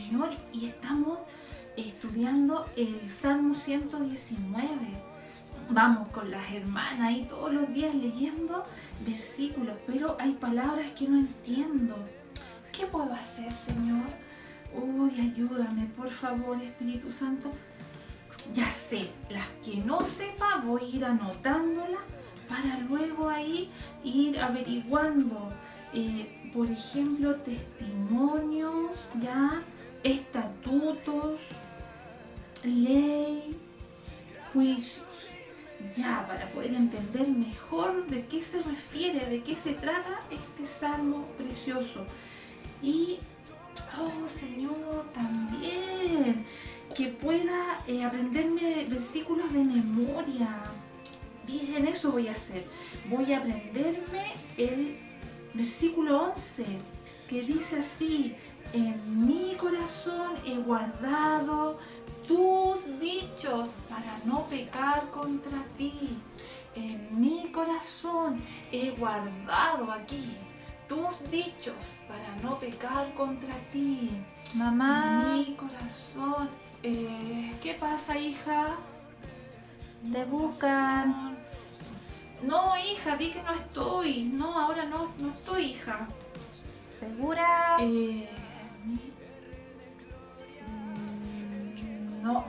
Señor y estamos estudiando el Salmo 119. Vamos con las hermanas y todos los días leyendo versículos, pero hay palabras que no entiendo. ¿Qué puedo hacer, Señor? Uy, ayúdame, por favor, Espíritu Santo. Ya sé, las que no sepa voy a ir anotándolas para luego ahí ir averiguando. Por ejemplo, testimonios, ya, estatutos, ley, juicios. Ya, para poder entender mejor de qué se refiere, de qué se trata este salmo precioso. Y, oh Señor, también que pueda aprenderme versículos de memoria. Bien, eso voy a hacer. Voy a aprenderme el versículo 11, que dice así: en mi corazón he guardado tus dichos para no pecar contra ti. En mi corazón he guardado aquí tus dichos para no pecar contra ti. Mamá. En mi corazón. ¿Qué pasa, hija? Te buscan. No, hija, di que no estoy. No, ahora no estoy, hija. ¿Segura? No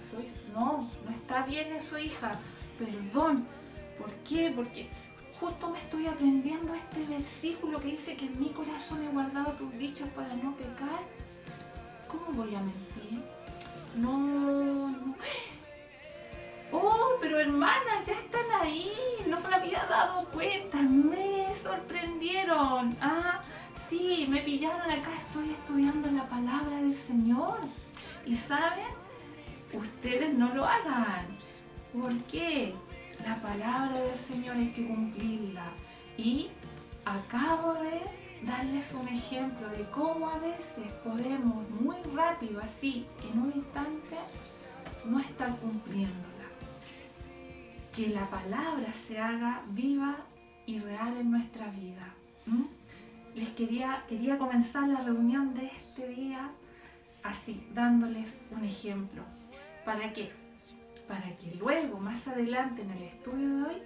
estoy. No está bien eso, hija. Perdón. ¿Por qué? Porque justo me estoy aprendiendo este versículo que dice que en mi corazón he guardado tus dichos para no pecar. ¿Cómo voy a mentir? No. Oh, pero hermanas, ya están ahí. No me había dado cuenta. Me sorprendieron. Ah, sí, me pillaron acá. Estoy estudiando la palabra del Señor. Y ¿saben? Ustedes no lo hagan. ¿Por qué? La palabra del Señor hay que cumplirla. Y acabo de darles un ejemplo de cómo a veces podemos muy rápido, así, en un instante, no estar cumpliéndola. Que la palabra se haga viva y real en nuestra vida. Les quería comenzar la reunión de este día así, dándoles un ejemplo. ¿Para qué? Para que luego, más adelante en el estudio de hoy,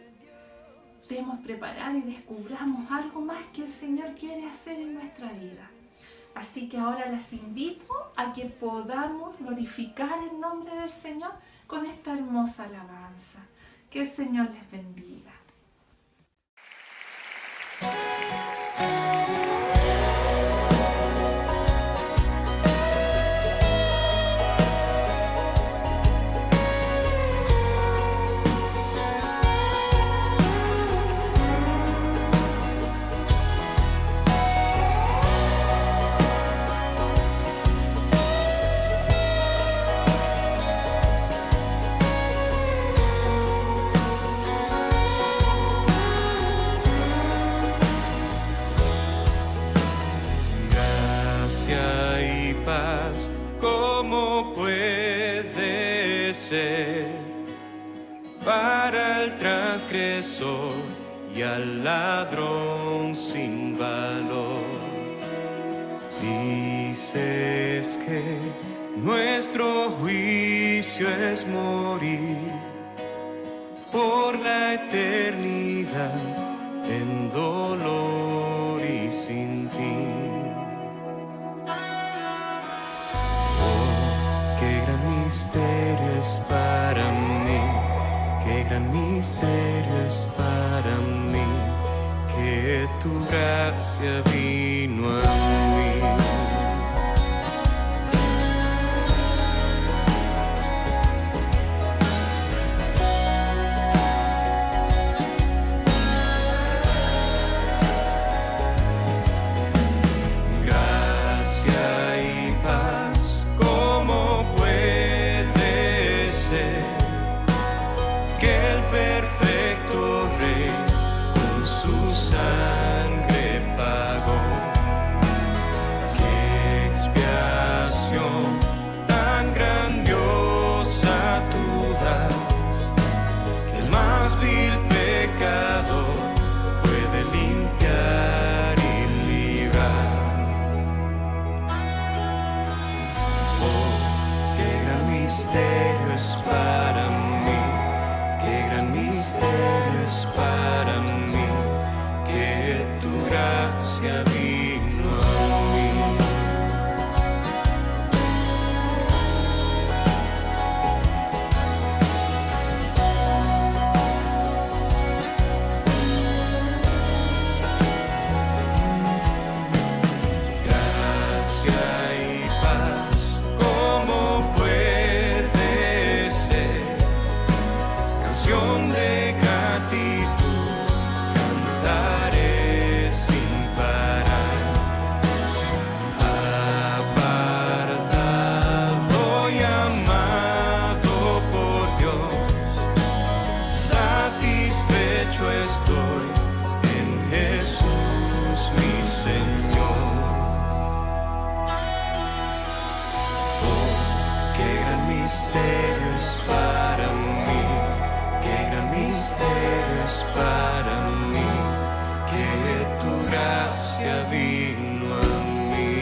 estemos preparados y descubramos algo más que el Señor quiere hacer en nuestra vida. Así que ahora las invito a que podamos glorificar el nombre del Señor con esta hermosa alabanza. Que el Señor les bendiga. ¿Cómo puede ser para el transgresor y al ladrón sin valor? Dices que nuestro juicio es morir por la eternidad en dolor y sin fin. Misterio es para mí, qué gran misterio es para mí, que tu gracia vino a mí. misterio es para mí, qué gran misterio es para mí, que tu gracia vino a mí. De gratitud cantaré sin parar, apartado y amado por Dios, satisfecho estoy en Jesús mi Señor. Oh, qué gran misterio es para mí, qué gran misterio es para mí, que tu gracia vino a mí.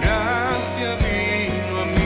Gracia vino a mí.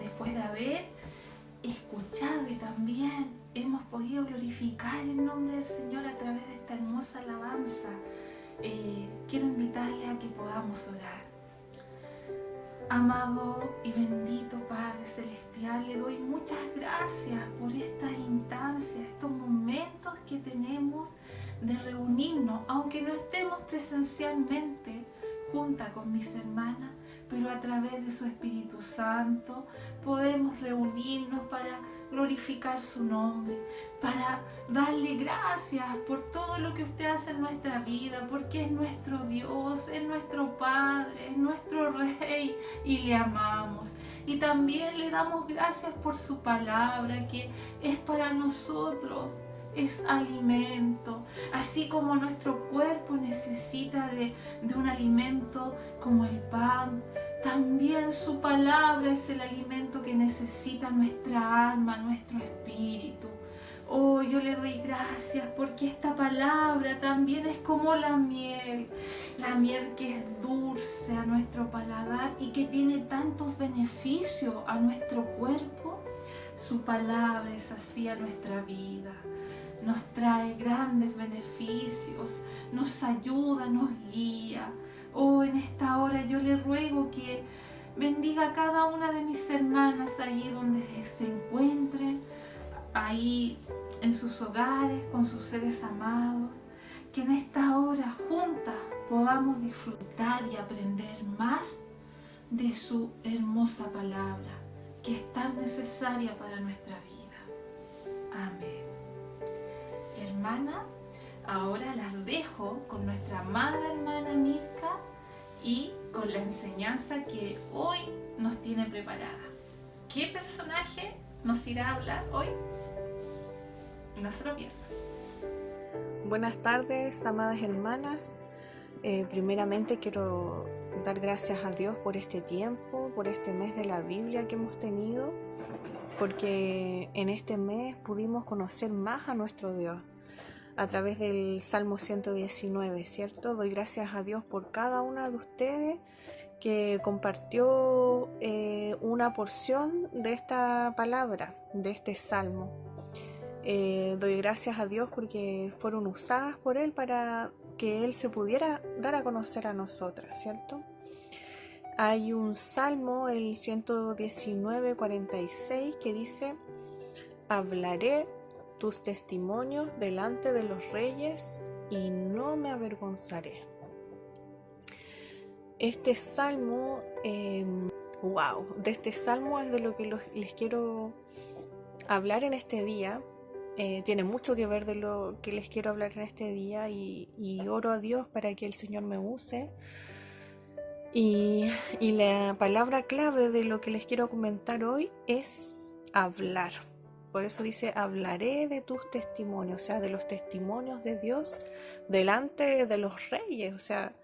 Después de haber escuchado y también hemos podido glorificar el nombre del Señor a través de esta hermosa alabanza, quiero invitarle a que podamos orar. Amado y bendito Padre Celestial, le doy muchas gracias por estas instancias, estos momentos que tenemos de reunirnos, aunque no estemos presencialmente junta con mis hermanas, pero a través de su Espíritu Santo podemos reunirnos para glorificar su nombre, para darle gracias por todo lo que usted hace en nuestra vida, porque es nuestro Dios, es nuestro Padre, es nuestro Rey y le amamos. Y también le damos gracias por su palabra que es para nosotros. Es alimento, así como nuestro cuerpo necesita de un alimento como el pan, también su palabra es el alimento que necesita nuestra alma, nuestro espíritu. Oh, yo le doy gracias porque esta palabra también es como la miel que es dulce a nuestro paladar y que tiene tantos beneficios a nuestro cuerpo. Su palabra es así a nuestra vida. Nos trae grandes beneficios, nos ayuda, nos guía. Oh, en esta hora yo le ruego que bendiga a cada una de mis hermanas allí donde se encuentren, ahí en sus hogares, con sus seres amados, que en esta hora juntas podamos disfrutar y aprender más de su hermosa palabra, que es tan necesaria para nuestra vida. Amén. Hermana, ahora las dejo con nuestra amada hermana Mirka y con la enseñanza que hoy nos tiene preparada. ¿Qué personaje nos irá a hablar hoy? No se lo pierdan. Buenas tardes, amadas hermanas. Primeramente quiero dar gracias a Dios por este tiempo, por este mes de la Biblia que hemos tenido, porque en este mes pudimos conocer más a nuestro Dios a través del Salmo 119, ¿cierto? Doy gracias a Dios por cada una de ustedes que compartió una porción de esta palabra, de este Salmo. Doy gracias a Dios porque fueron usadas por Él para que Él se pudiera dar a conocer a nosotras, ¿cierto? Hay un Salmo, el 119:46, que dice: hablaré tus testimonios delante de los reyes y no me avergonzaré. Este salmo, de este salmo es de lo que les quiero hablar en este día tiene mucho que ver de lo que les quiero hablar en este día y oro a Dios para que el Señor me use. Y la palabra clave de lo que les quiero comentar hoy es hablar. Por eso dice, hablaré de tus testimonios, o sea, de los testimonios de Dios delante de los reyes, o sea,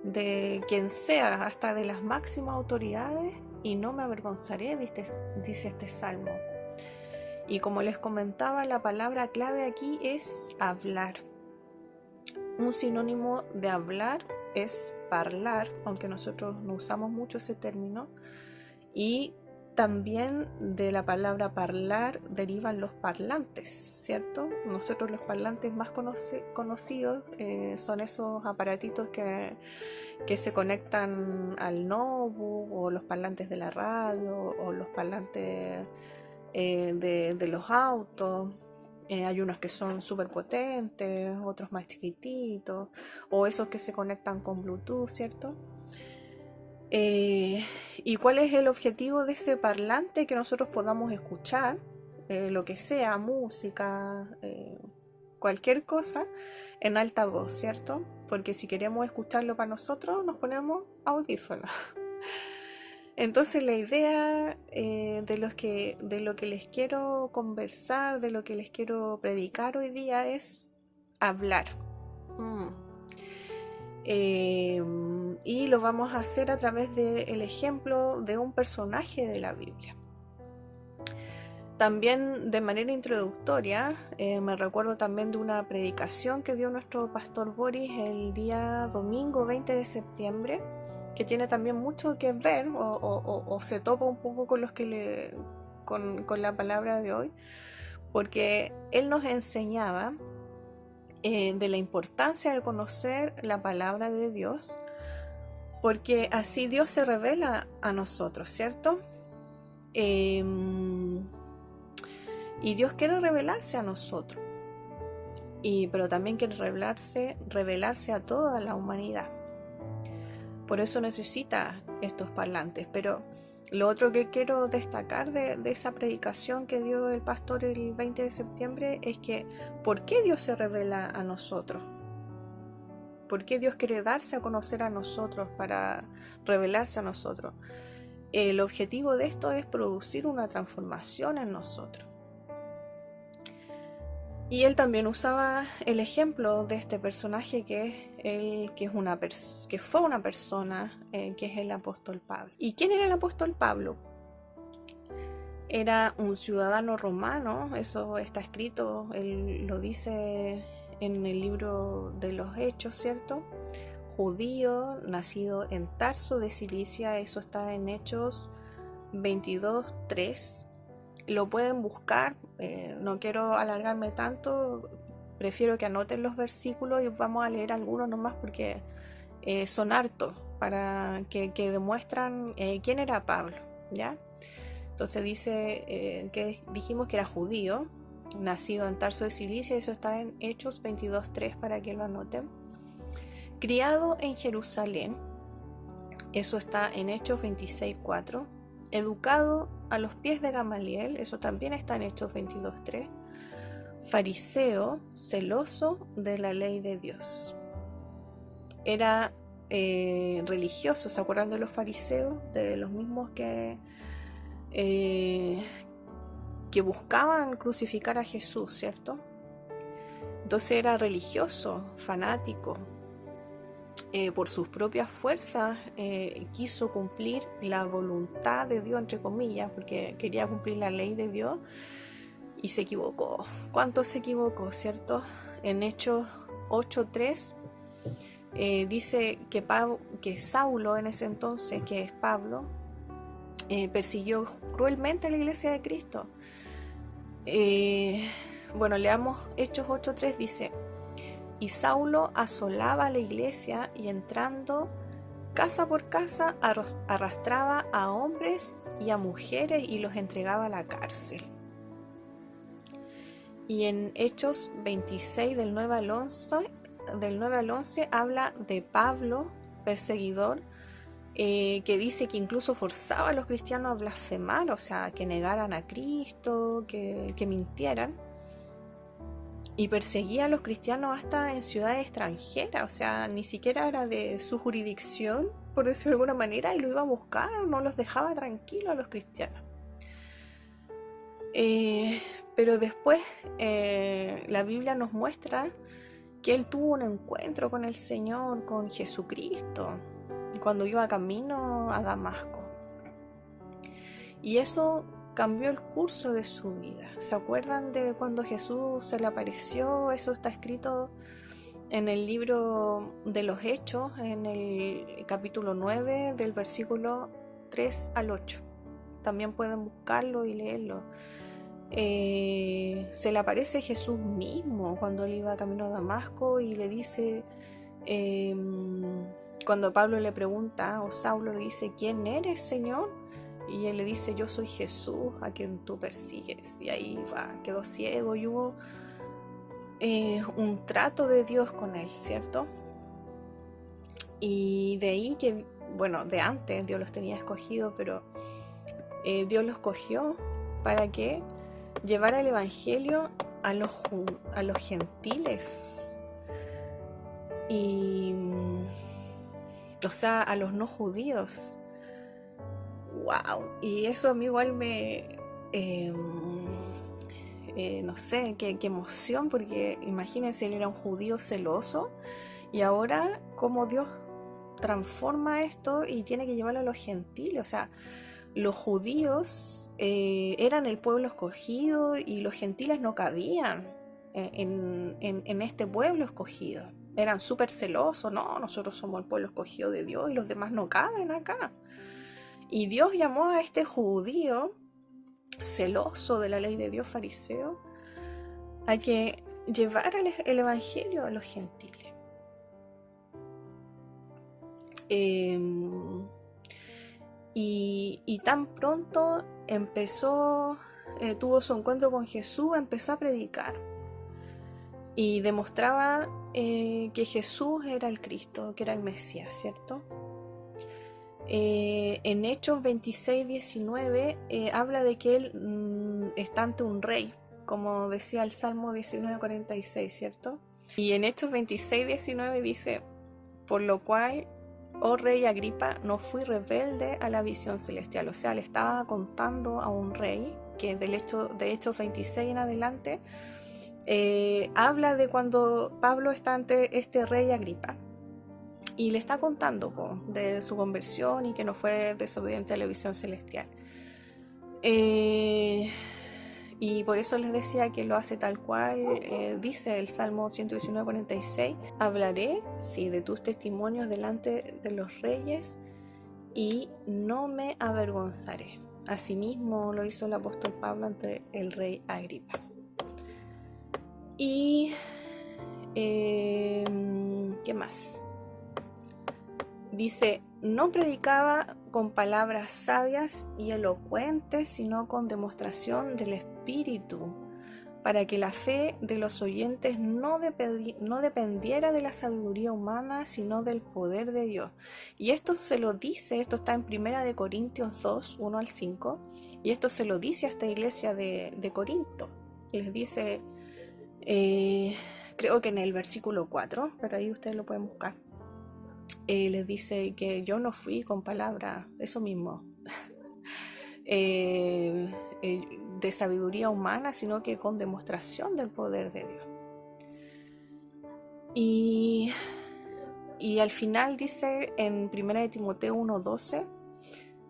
de quien sea, hasta de las máximas autoridades, y no me avergonzaré, dice este salmo. Y como les comentaba, la palabra clave aquí es hablar. Un sinónimo de hablar es parlar, aunque nosotros no usamos mucho ese término, y también de la palabra parlar derivan los parlantes, ¿cierto? Nosotros los parlantes más conocidos son esos aparatitos que se conectan al notebook, o los parlantes de la radio, o los parlantes de los autos. Hay unos que son súper potentes, otros más chiquititos, o esos que se conectan con Bluetooth, ¿cierto? ¿Y cuál es el objetivo de ese parlante? Que nosotros podamos escuchar lo que sea, música, cualquier cosa, en alta voz, ¿cierto? Porque si queremos escucharlo para nosotros, nos ponemos audífonos. Entonces la idea de lo que les quiero conversar, de lo que les quiero predicar hoy día es hablar. Y lo vamos a hacer a través del ejemplo de un personaje de la Biblia. También de manera introductoria, me recuerdo también de una predicación que dio nuestro pastor Boris el día domingo 20 de septiembre, que tiene también mucho que ver o se topa un poco con la palabra de hoy, porque él nos enseñaba de la importancia de conocer la palabra de Dios, porque así Dios se revela a nosotros, ¿cierto? Y Dios quiere revelarse a nosotros, pero también quiere revelarse a toda la humanidad. Por eso necesita estos parlantes. Pero lo otro que quiero destacar de esa predicación que dio el pastor el 20 de septiembre es que ¿por qué Dios se revela a nosotros? ¿Por qué Dios quiere darse a conocer a nosotros para revelarse a nosotros? El objetivo de esto es producir una transformación en nosotros. Y él también usaba el ejemplo de este personaje que fue una persona, que es el apóstol Pablo. ¿Y quién era el apóstol Pablo? Era un ciudadano romano, eso está escrito, él lo dice en el libro de los Hechos, ¿cierto? Judío, nacido en Tarso de Cilicia, eso está en Hechos 22:3. Lo pueden buscar, no quiero alargarme tanto, prefiero que anoten los versículos y vamos a leer algunos nomás porque son hartos para que demuestran quién era Pablo, ¿ya? Entonces dice que dijimos que era judío, nacido en Tarso de Cilicia, eso está en Hechos 22:3 para que lo anoten. Criado en Jerusalén, eso está en Hechos 26:4. Educado a los pies de Gamaliel, eso también está en Hechos 22:3. Fariseo, celoso de la ley de Dios. Era religioso, ¿se acuerdan de los fariseos? De los mismos que buscaban crucificar a Jesús, ¿cierto? Entonces era religioso, fanático. Por sus propias fuerzas quiso cumplir la voluntad de Dios, entre comillas, porque quería cumplir la ley de Dios y se equivocó. ¿Cuánto se equivocó, cierto? En Hechos 8:3 dice que Saulo, en ese entonces, que es Pablo, persiguió cruelmente a la iglesia de Cristo. Bueno, leamos Hechos 8:3, dice: y Saulo asolaba la iglesia y entrando casa por casa arrastraba a hombres y a mujeres y los entregaba a la cárcel. Y en Hechos 26 del 9 al 11 habla de Pablo, perseguidor, que dice que incluso forzaba a los cristianos a blasfemar, o sea, que negaran a Cristo, que mintieran, y perseguía a los cristianos hasta en ciudades extranjeras, o sea, ni siquiera era de su jurisdicción, por decirlo de alguna manera, y lo iba a buscar, no los dejaba tranquilos a los cristianos. Pero después la Biblia nos muestra que él tuvo un encuentro con el Señor, con Jesucristo, cuando iba camino a Damasco. Y eso cambió el curso de su vida. ¿Se acuerdan de cuando Jesús se le apareció? Eso está escrito en el libro de los Hechos, en el capítulo 9, del versículo 3 al 8. También pueden buscarlo y leerlo. Se le aparece Jesús mismo cuando él iba camino a Damasco y le dice, cuando Pablo le pregunta, o Saulo le dice, ¿quién eres, Señor? Y él le dice, yo soy Jesús a quien tú persigues. Y ahí quedó ciego y hubo un trato de Dios con él, ¿cierto? Y de ahí que, bueno, de antes Dios los tenía escogidos, pero Dios los escogió para que llevara el evangelio a los gentiles, y, o sea, a los no judíos. Wow, y eso a mí igual me no sé, qué emoción, porque imagínense, él era un judío celoso y ahora cómo Dios transforma esto y tiene que llevarlo a los gentiles. O sea, los judíos eran el pueblo escogido y los gentiles no cabían en este pueblo escogido. Eran súper celosos, no, nosotros somos el pueblo escogido de Dios y los demás no caben acá. Y Dios llamó a este judío celoso de la ley de Dios, fariseo, a que llevara el evangelio a los gentiles. Y tan pronto tuvo su encuentro con Jesús, empezó a predicar y demostraba que Jesús era el Cristo, que era el Mesías, ¿cierto? En Hechos 26:19 habla de que él está ante un rey, como decía el Salmo 19:46, ¿cierto? Y en Hechos 26:19 dice, por lo cual, oh rey Agripa, no fui rebelde a la visión celestial. O sea, le estaba contando a un rey, que de Hechos 26 en adelante, habla de cuando Pablo está ante este rey Agripa. Y le está contando de su conversión y que no fue desobediente a la visión celestial. Y por eso les decía que lo hace tal cual dice el Salmo 119:46. Hablaré, sí, de tus testimonios delante de los reyes y no me avergonzaré. Asimismo lo hizo el apóstol Pablo ante el rey Agripa. Y ¿qué más? Dice, no predicaba con palabras sabias y elocuentes, sino con demostración del Espíritu, para que la fe de los oyentes no dependiera de la sabiduría humana, sino del poder de Dios. Y esto se lo dice, esto está en 1 Corintios 2, 1 al 5, y esto se lo dice a esta iglesia de Corinto. Les dice, creo que en el versículo 4, pero ahí ustedes lo pueden buscar. Les dice que yo no fui con palabras, eso mismo, de sabiduría humana, sino que con demostración del poder de Dios. Y al final dice en 1 Timoteo 1:12,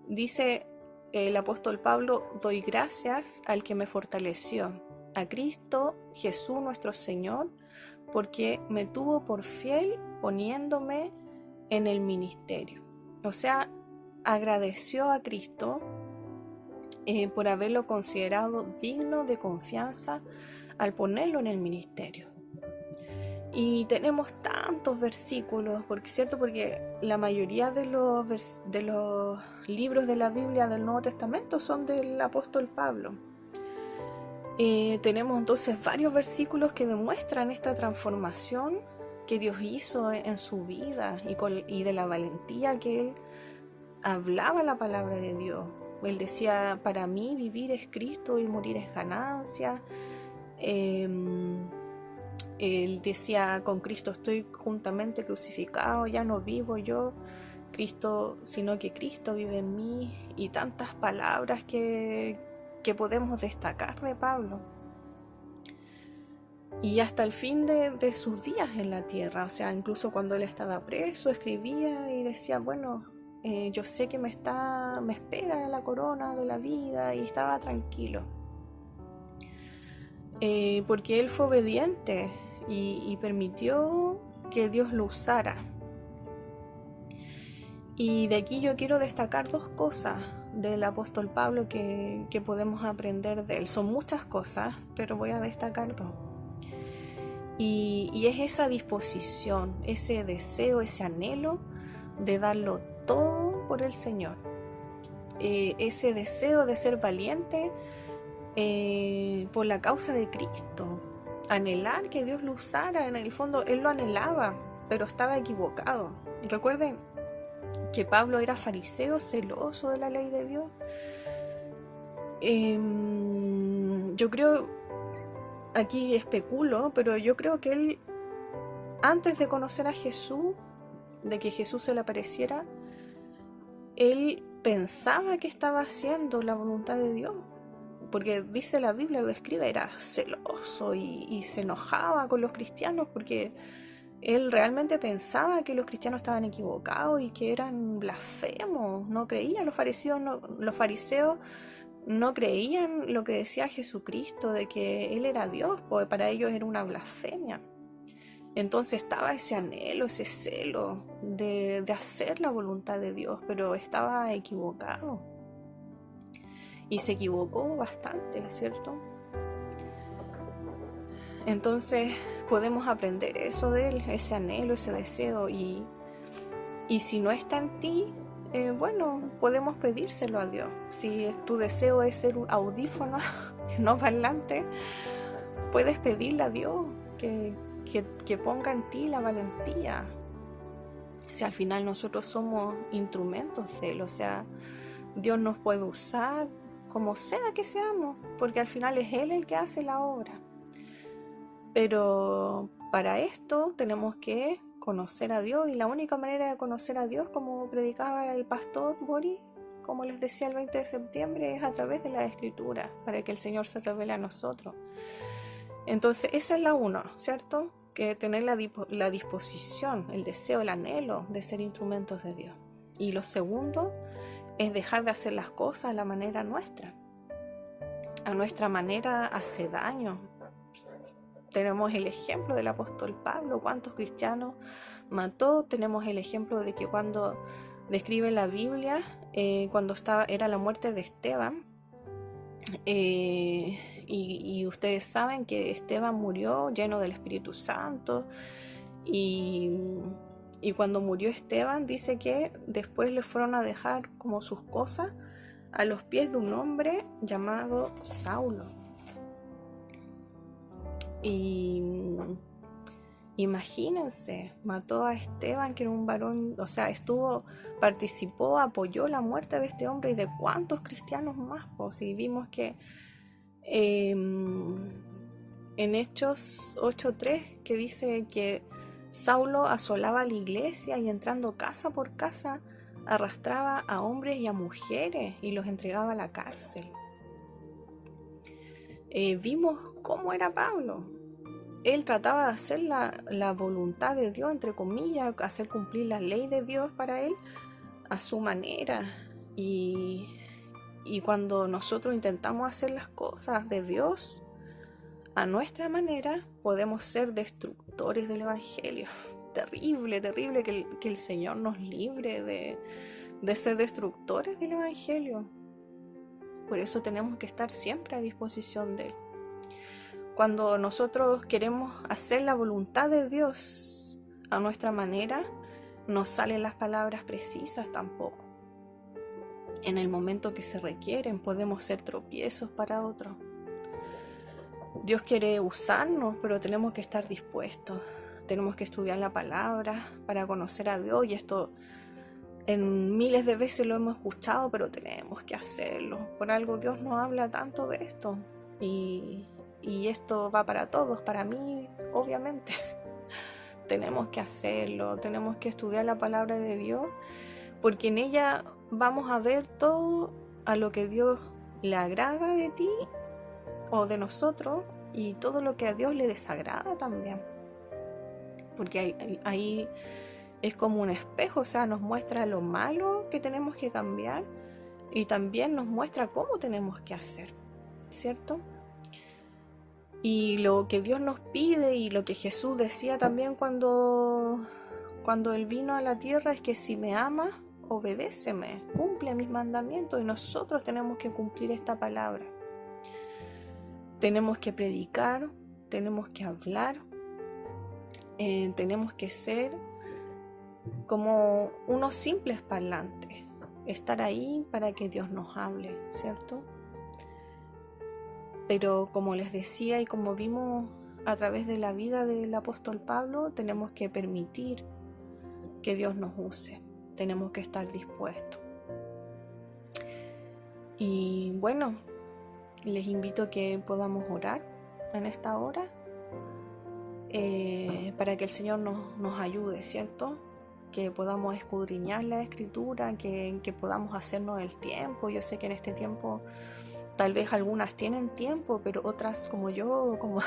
dice el apóstol Pablo, doy gracias al que me fortaleció, a Cristo Jesús nuestro Señor, porque me tuvo por fiel poniéndome en el ministerio. O sea, agradeció a Cristo por haberlo considerado digno de confianza al ponerlo en el ministerio. Y tenemos tantos versículos, porque la mayoría de los libros de la Biblia del Nuevo Testamento son del apóstol Pablo. Tenemos entonces varios versículos que demuestran esta transformación que Dios hizo en su vida y de la valentía que él hablaba la palabra de Dios. Él decía, para mí vivir es Cristo y morir es ganancia. Él decía, con Cristo estoy juntamente crucificado, ya no vivo yo, Cristo, sino que Cristo vive en mí, y tantas palabras que podemos destacar de Pablo. Y hasta el fin de sus días en la tierra, o sea, incluso cuando él estaba preso, escribía y decía, bueno, yo sé que me espera la corona de la vida, y estaba tranquilo. Porque él fue obediente y permitió que Dios lo usara. Y de aquí yo quiero destacar dos cosas del apóstol Pablo que podemos aprender de él. Son muchas cosas, pero voy a destacar dos. Y es esa disposición, ese deseo, ese anhelo de darlo todo por el Señor. Ese deseo de ser valiente por la causa de Cristo. Anhelar que Dios lo usara. En el fondo él lo anhelaba, pero estaba equivocado. Recuerden que Pablo era fariseo, celoso de la ley de Dios. Yo creo, aquí especulo, pero yo creo que él, antes de conocer a Jesús, de que Jesús se le apareciera, él pensaba que estaba haciendo la voluntad de Dios. Porque dice la Biblia, lo describe, era celoso y se enojaba con los cristianos porque él realmente pensaba que los cristianos estaban equivocados y que eran blasfemos. No creían, los fariseos no creían lo que decía Jesucristo, de que Él era Dios, porque para ellos era una blasfemia. Entonces estaba ese anhelo, ese celo de hacer la voluntad de Dios, pero estaba equivocado. Y se equivocó bastante, ¿cierto? Entonces podemos aprender eso de él, ese anhelo, ese deseo. Y si no está en ti, bueno, podemos pedírselo a Dios. Si tu deseo es ser un audífono, no parlante, puedes pedirle a Dios que ponga en ti la valentía. Si al final nosotros somos instrumentos de Él, o sea, Dios nos puede usar como sea que seamos, porque al final es Él el que hace la obra. Pero para esto tenemos que conocer a Dios, y la única manera de conocer a Dios, como predicaba el pastor Boris, como les decía el 20 de septiembre, es a través de la Escritura, para que el Señor se revele a nosotros. Entonces esa es la uno, ¿cierto? Que tener la disposición, el deseo, el anhelo de ser instrumentos de Dios. Y lo segundo es dejar de hacer las cosas a la manera nuestra. A nuestra manera hace daño. Tenemos el ejemplo del apóstol Pablo, cuántos cristianos mató. Tenemos el ejemplo de que cuando describe la Biblia, cuando era la muerte de Esteban, y ustedes saben que Esteban murió lleno del Espíritu Santo, y cuando murió Esteban, dice que después le fueron a dejar como sus cosas a los pies de un hombre llamado Saulo. Y imagínense, mató a Esteban, que era un varón, o sea, participó, apoyó la muerte de este hombre y de cuántos cristianos más. Pues, y vimos que en Hechos 8:3, que dice que Saulo asolaba la iglesia y entrando casa por casa arrastraba a hombres y a mujeres y los entregaba a la cárcel. Vimos cómo era Pablo. Él trataba de hacer la voluntad de Dios, entre comillas, hacer cumplir la ley de Dios para él a su manera. Y cuando nosotros intentamos hacer las cosas de Dios a nuestra manera, podemos ser destructores del Evangelio. Terrible, terrible que el Señor nos libre de ser destructores del Evangelio. Por eso tenemos que estar siempre a disposición de Él. Cuando nosotros queremos hacer la voluntad de Dios a nuestra manera, no salen las palabras precisas tampoco. En el momento que se requieren, podemos ser tropiezos para otros. Dios quiere usarnos, pero tenemos que estar dispuestos. Tenemos que estudiar la palabra para conocer a Dios, y esto En miles de veces lo hemos escuchado, pero tenemos que hacerlo. Por algo Dios nos habla tanto de esto. Y esto va para todos, para mí, obviamente. Tenemos que hacerlo, tenemos que estudiar la palabra de Dios, porque en ella vamos a ver todo a lo que Dios le agrada de ti o de nosotros, y todo lo que a Dios le desagrada también. Porque ahí es como un espejo, o sea, nos muestra lo malo que tenemos que cambiar y también nos muestra cómo tenemos que hacer, ¿cierto? Y lo que Dios nos pide y lo que Jesús decía también cuando Él vino a la tierra es que si me amas, obedéceme, cumple mis mandamientos, y nosotros tenemos que cumplir esta palabra. Tenemos que predicar, tenemos que hablar, tenemos que ser como unos simples parlantes, estar ahí para que Dios nos hable, ¿cierto? Pero como les decía y como vimos a través de la vida del apóstol Pablo, tenemos que permitir que Dios nos use, tenemos que estar dispuestos. Y bueno, les invito a que podamos orar en esta hora para que el Señor nos ayude, ¿cierto? Que podamos escudriñar la Escritura, que podamos hacernos el tiempo. Yo sé que en este tiempo tal vez algunas tienen tiempo, pero otras como yo, como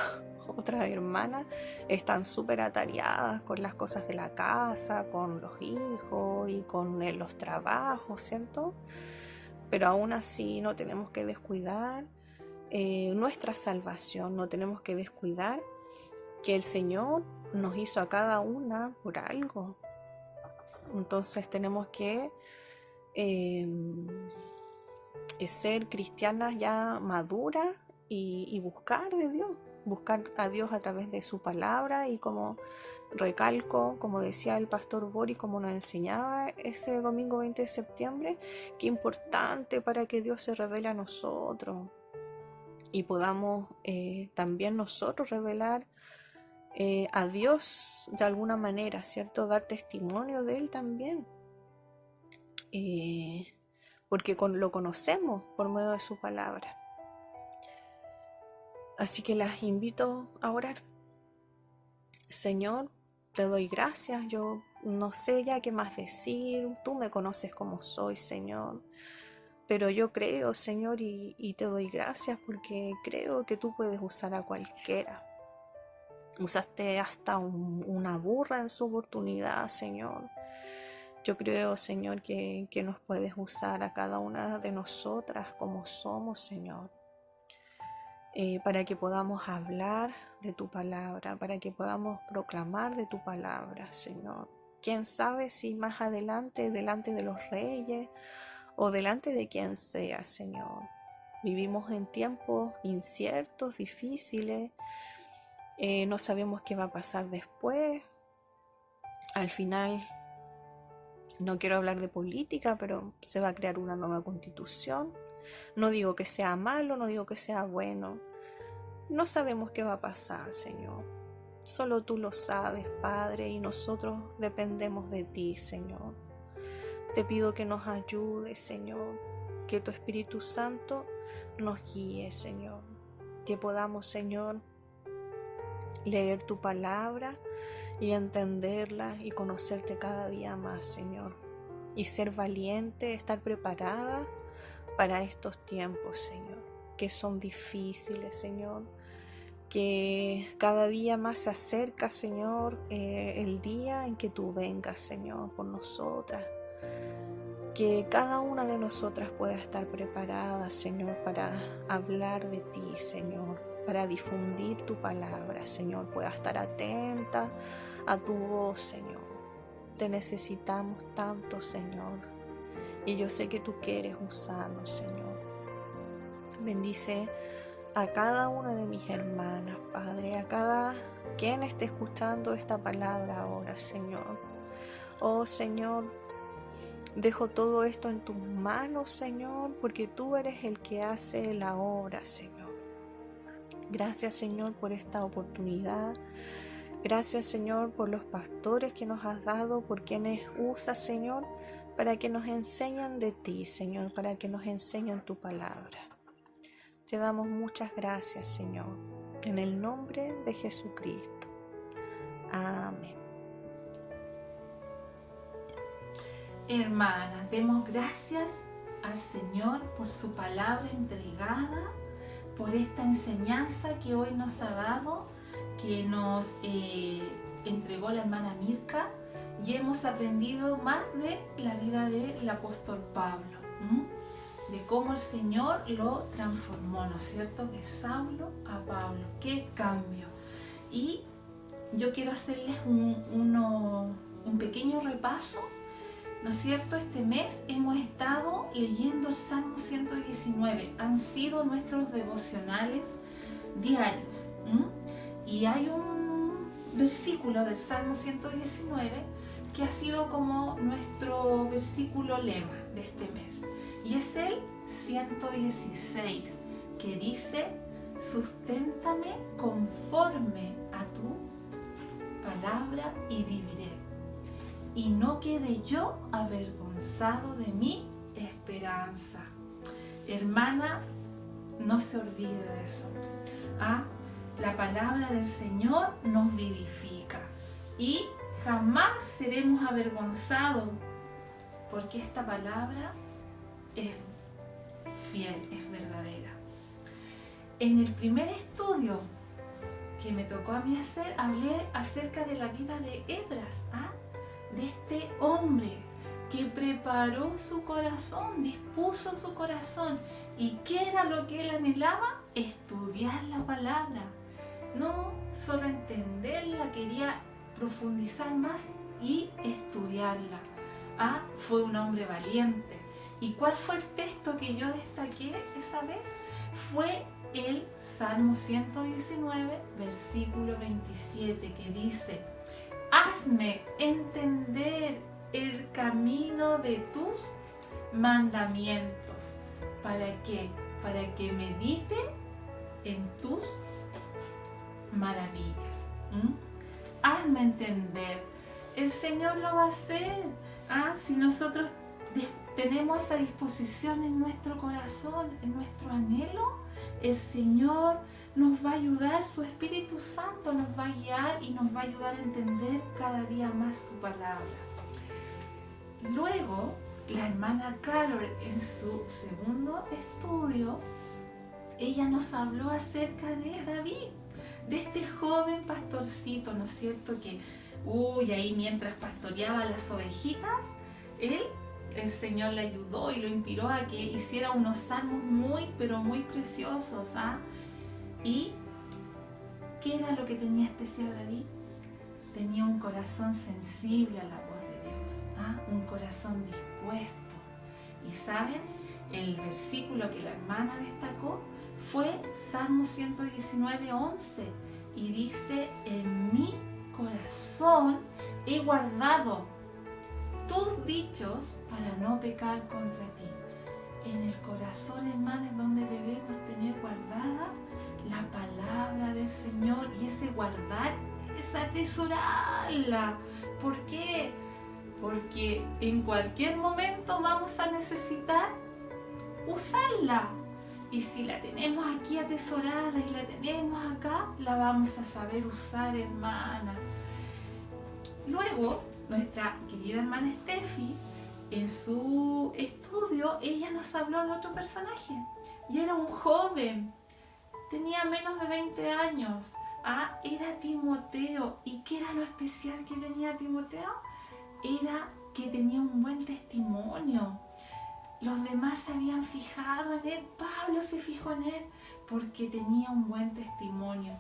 otras hermanas, están súper atareadas con las cosas de la casa, con los hijos y con los trabajos, ¿cierto? Pero aún así no tenemos que descuidar nuestra salvación, no tenemos que descuidar que el Señor nos hizo a cada una por algo. Entonces tenemos que ser cristianas ya maduras y buscar de Dios, buscar a Dios a través de su palabra, y como recalco, como decía el pastor Boris, como nos enseñaba ese domingo 20 de septiembre, qué importante para que Dios se revele a nosotros y podamos también nosotros revelar a Dios de alguna manera, ¿cierto? Dar testimonio de Él también, porque lo conocemos por medio de su palabra. Así que las invito a orar. Señor, te doy gracias, yo no sé ya qué más decir, tú me conoces como soy, Señor, pero yo creo, Señor, y te doy gracias porque creo que tú puedes usar a cualquiera. Usaste hasta una burra en su oportunidad, Señor. Yo creo, Señor, que nos puedes usar a cada una de nosotras como somos, Señor, para que podamos hablar de tu palabra, para que podamos proclamar de tu palabra, Señor. Quién sabe si más adelante, delante de los reyes o delante de quien sea, Señor. Vivimos en tiempos inciertos, difíciles. No sabemos qué va a pasar después. Al final, no quiero hablar de política, pero se va a crear una nueva constitución. No digo que sea malo, no digo que sea bueno. No sabemos qué va a pasar, Señor. Solo tú lo sabes, Padre, y nosotros dependemos de ti, Señor. Te pido que nos ayudes, Señor. Que tu Espíritu Santo nos guíe, Señor. Que podamos, Señor, leer tu palabra y entenderla y conocerte cada día más, Señor. Y ser valiente, estar preparada para estos tiempos, Señor, que son difíciles, Señor. Que cada día más se acerca, Señor, el día en que tú vengas, Señor, por nosotras. Que cada una de nosotras pueda estar preparada, Señor, para hablar de ti, Señor, para difundir tu palabra, Señor, pueda estar atenta a tu voz, Señor. Te necesitamos tanto, Señor, y yo sé que tú quieres usarnos, Señor. Bendice a cada una de mis hermanas, Padre, a cada quien esté escuchando esta palabra ahora, Señor. Oh, Señor, dejo todo esto en tus manos, Señor, porque tú eres el que hace la obra, Señor. Gracias, Señor, por esta oportunidad. Gracias, Señor, por los pastores que nos has dado, por quienes usas, Señor, para que nos enseñen de ti, Señor, para que nos enseñen tu palabra. Te damos muchas gracias, Señor, en el nombre de Jesucristo. Amén. Hermanas, demos gracias al Señor por su palabra entregada, por esta enseñanza que hoy nos ha dado, que nos entregó la hermana Mirka, y hemos aprendido más de la vida del apóstol Pablo, de cómo el Señor lo transformó, ¿no es cierto?, de Saulo a Pablo. ¡Qué cambio! Y yo quiero hacerles un pequeño repaso, ¿no es cierto? Este mes hemos estado leyendo el Salmo 119, han sido nuestros devocionales diarios. Y hay un versículo del Salmo 119 que ha sido como nuestro versículo lema de este mes. Y es el 116, que dice: susténtame conforme a tu palabra y viviré, y no quede yo avergonzado de mi esperanza. Hermana, no se olvide de eso. La palabra del Señor nos vivifica y jamás seremos avergonzados, porque esta palabra es fiel, es verdadera. En el primer estudio que me tocó a mí hacer, hablé acerca de la vida de Esdras, de este hombre que preparó su corazón, dispuso su corazón. ¿Y qué era lo que él anhelaba? Estudiar la palabra. No solo entenderla, quería profundizar más y estudiarla. Fue un hombre valiente. ¿Y cuál fue el texto que yo destaqué esa vez? Fue el Salmo 119, versículo 27, que dice: hazme entender el camino de tus mandamientos. ¿Para qué? Para que medite en tus maravillas. Hazme entender. El Señor lo va a hacer. Si nosotros tenemos esa disposición en nuestro corazón, en nuestro anhelo, el Señor nos va a ayudar, su Espíritu Santo nos va a guiar y nos va a ayudar a entender cada día más su palabra. Luego, la hermana Carol, en su segundo estudio, ella nos habló acerca de David, de este joven pastorcito, ¿no es cierto?, que ahí mientras pastoreaba las ovejitas, el Señor le ayudó y lo inspiró a que hiciera unos salmos muy, pero muy preciosos. ¿Y qué era lo que tenía especial David? Tenía un corazón sensible a la voz de Dios, un corazón dispuesto. Y ¿saben? El versículo que la hermana destacó fue Salmo 119, 11, y dice: en mi corazón he guardado tus dichos para no pecar contra ti. En el corazón, hermanos, es donde debemos tener guardada la palabra del Señor, y ese guardar es atesorarla. ¿Por qué? Porque en cualquier momento vamos a necesitar usarla. Y si la tenemos aquí atesorada y la tenemos acá, la vamos a saber usar, hermana. Luego, nuestra querida hermana Steffi, en su estudio, ella nos habló de otro personaje. Y era un joven, tenía menos de 20 años. Era Timoteo. ¿Y qué era lo especial que tenía Timoteo? Era que tenía un buen testimonio. Los demás se habían fijado en él. Pablo se fijó en él porque tenía un buen testimonio.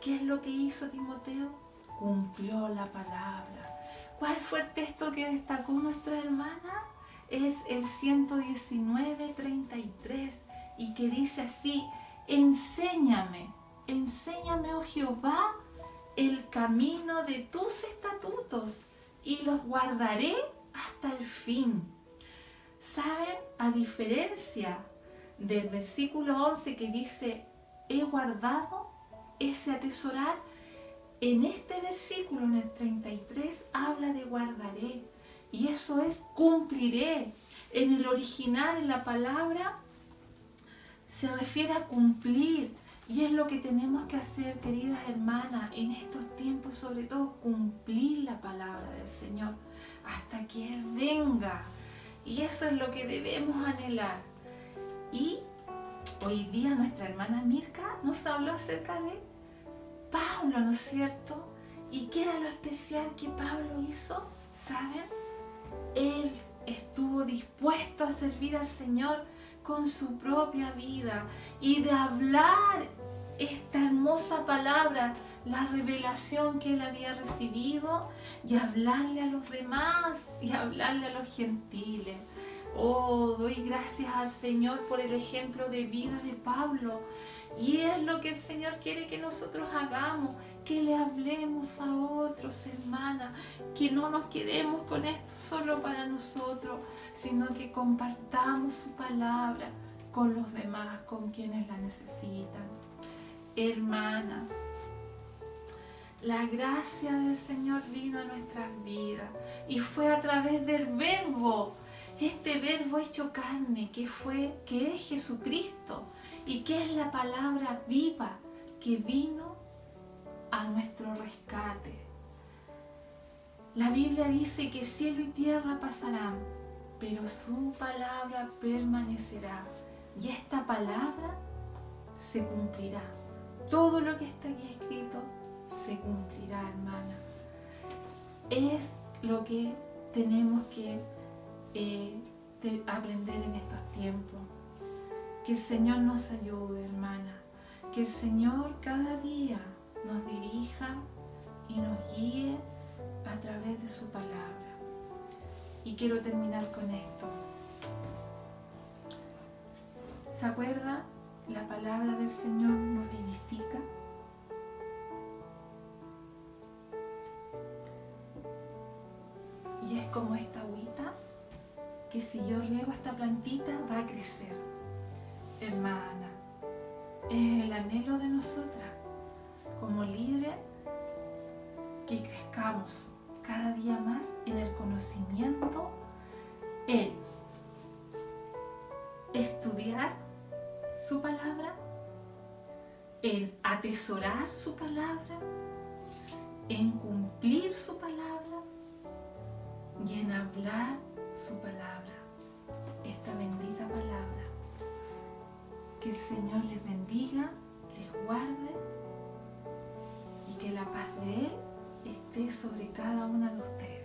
¿Qué es lo que hizo Timoteo? Cumplió la palabra. ¿Cuál fue el texto que destacó nuestra hermana? Es el 119, 33, y que dice así: enséñame, oh Jehová, el camino de tus estatutos, y los guardaré hasta el fin. ¿Saben? A diferencia del versículo 11 que dice: he guardado, ese atesorar, en este versículo, en el 33, habla de guardaré. Y eso es cumpliré. En el original, en la palabra, se refiere a cumplir. Y es lo que tenemos que hacer, queridas hermanas, en estos tiempos, sobre todo, cumplir la palabra del Señor hasta que Él venga. Y eso es lo que debemos anhelar. Y hoy día nuestra hermana Mirka nos habló acerca de Pablo, ¿no es cierto? ¿Y qué era lo especial que Pablo hizo? ¿Saben? Él estuvo dispuesto a servir al Señor con su propia vida y de hablar esta hermosa palabra, la revelación que él había recibido, y hablarle a los demás y hablarle a los gentiles. Oh, doy gracias al Señor por el ejemplo de vida de Pablo. Y es lo que el Señor quiere que nosotros hagamos, que le hablemos a otros, hermanas, que no nos quedemos con esto solo para nosotros, sino que compartamos su palabra con los demás, con quienes la necesitan. Hermana, la gracia del Señor vino a nuestras vidas y fue a través del Verbo, este Verbo hecho carne, que es Jesucristo y que es la palabra viva que vino a nuestro rescate. La Biblia dice que cielo y tierra pasarán, pero su palabra permanecerá. Y esta palabra se cumplirá. Todo lo que está aquí escrito se cumplirá, hermana. Es lo que tenemos que aprender en estos tiempos. Que el Señor nos ayude, hermana. Que el Señor cada día nos dirija y nos guíe a través de su palabra. Y quiero terminar con esto. ¿Se acuerda? La palabra del Señor nos vivifica. Y es como esta agüita que si yo riego esta plantita va a crecer. Hermana, es el anhelo de nosotras como líderes que crezcamos cada día más en el conocimiento, en estudiar su palabra, en atesorar su palabra, en cumplir su palabra y en hablar su palabra, esta bendita palabra. Que el Señor les bendiga, les guarde y que la paz de Él esté sobre cada una de ustedes.